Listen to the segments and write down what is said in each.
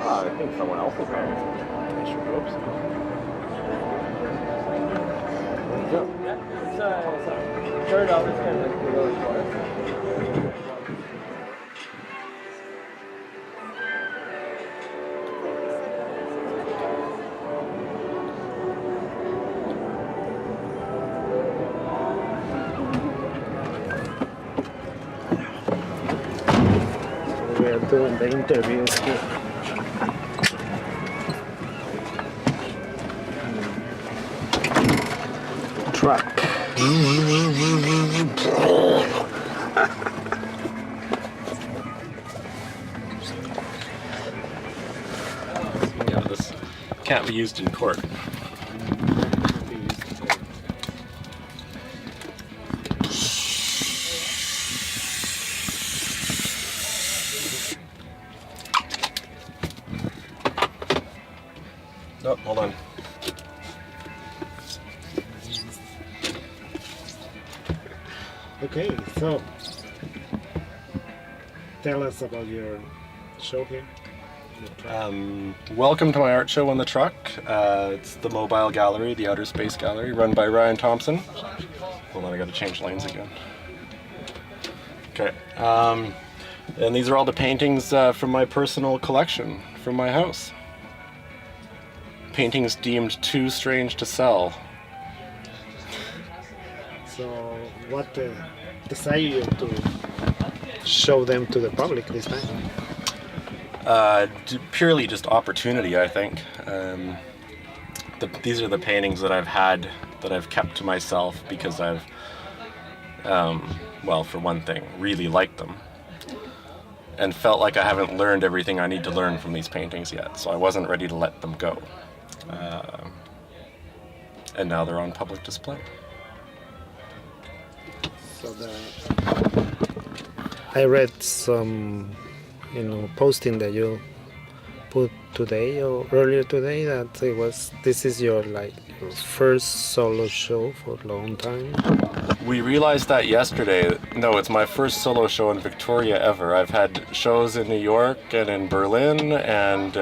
I think someone else is coming. I sure hope so. Yeah. Started out as kind of like really far. We're doing the interviews here. Truck. Yeah, this can't be used in court. Oh, hold on. Okay, so tell us about your show here. Welcome to my art show on the truck. It's the mobile gallery, the Outerspace gallery, run by Ryan Thompson. Hold on, I gotta change lanes again. Okay, and these are all the paintings from my personal collection from my house. Paintings deemed too strange to sell. So what decided you to show them to the public this time? Purely just opportunity, I think. These are the paintings that I've had, that I've kept to myself because I've, well, for one thing, really liked them. And felt like I haven't learned everything I need to learn from these paintings yet, so I wasn't ready to let them go. And now they're on public display. So I read some, posting that you put today or earlier today that this is your first solo show for a long time. We realized that yesterday. No, it's my first solo show in Victoria ever. I've had shows in New York and in Berlin and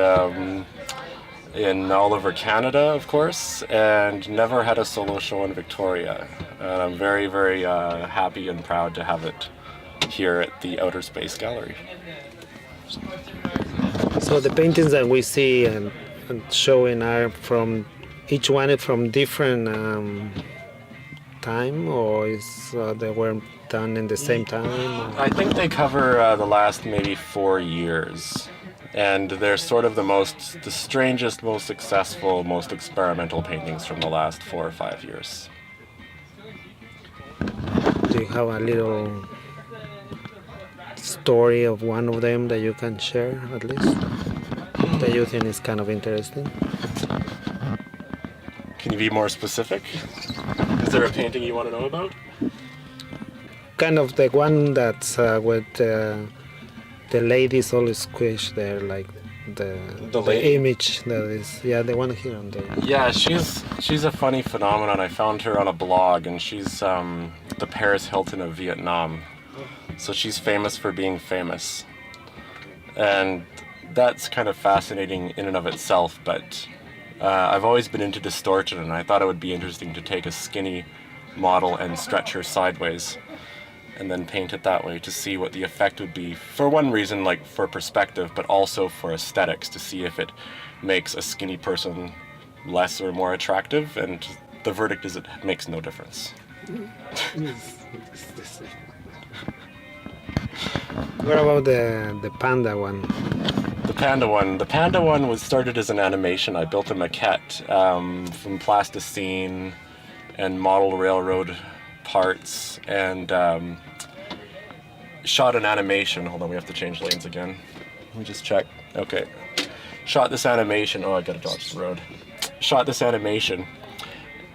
in all over Canada, of course, and never had a solo show in Victoria. And I'm very, very happy and proud to have it here at the Outerspace Gallery. So the paintings that we see and showing are from each one from different time, or they were done in the same time? Or? I think they cover the last maybe 4 years. And they're sort of the strangest, most successful, most experimental paintings from the last 4 or 5 years. Do you have a little story of one of them that you can share, at least, that you think is kind of interesting? Can you be more specific? Is there a painting you want to know about? Kind of the one that's with the ladies all squished there, like the image that is, the one here on the... Yeah, she's a funny phenomenon. I found her on a blog, and she's the Paris Hilton of Vietnam. So she's famous for being famous. And that's kind of fascinating in and of itself, but I've always been into distortion, and I thought it would be interesting to take a skinny model and stretch her sideways and then paint it that way to see what the effect would be, for one reason, like for perspective, but also for aesthetics, to see if it makes a skinny person less or more attractive, and the verdict is it makes no difference. What about the panda one? The panda one was started as an animation. I built a maquette from plasticine and model railroad parts, and shot an animation. Hold on, we have to change lanes again. Let me just check. Okay. Shot this animation. Oh, I gotta dodge the road. Shot this animation,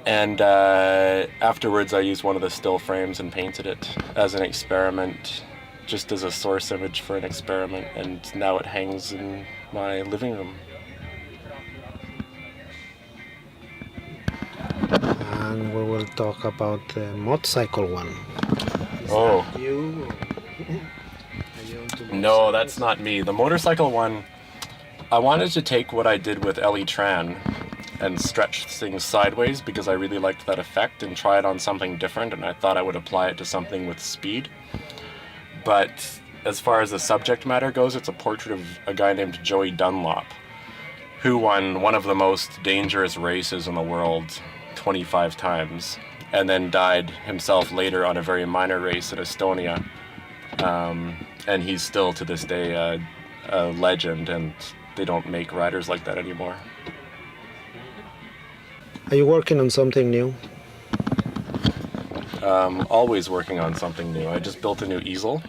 and afterwards I used one of the still frames and painted it as an experiment, just as a source image for an experiment, and now it hangs in my living room. And we will talk about the motorcycle one. Is that you? No, that's not me. The motorcycle one, I wanted to take what I did with Ellie Tran and stretch things sideways because I really liked that effect and try it on something different, and I thought I would apply it to something with speed. But as far as the subject matter goes, it's a portrait of a guy named Joey Dunlop, who won one of the most dangerous races in the world 25 times, and then died himself later on a very minor race in Estonia. And he's still to this day a legend, and they don't make riders like that anymore. Are you working on something new? Always working on something new. I just built a new easel.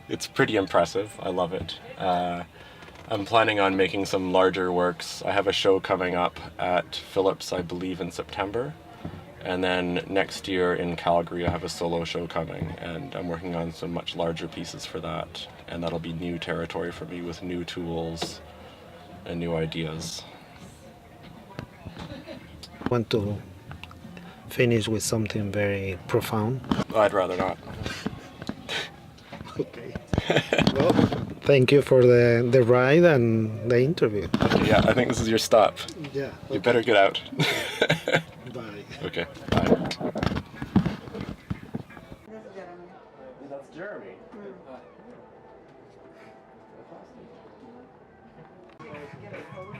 It's pretty impressive. I love it. I'm planning on making some larger works. I have a show coming up at Phillips, I believe, in September. And then next year in Calgary, I have a solo show coming, and I'm working on some much larger pieces for that. And that'll be new territory for me with new tools and new ideas. Want to finish with something very profound? I'd rather not. Okay. Well, thank you for the ride and the interview. Yeah, I think this is your stop. Yeah. You better get out. Bye. Okay, bye. That's Jeremy. Get a pose.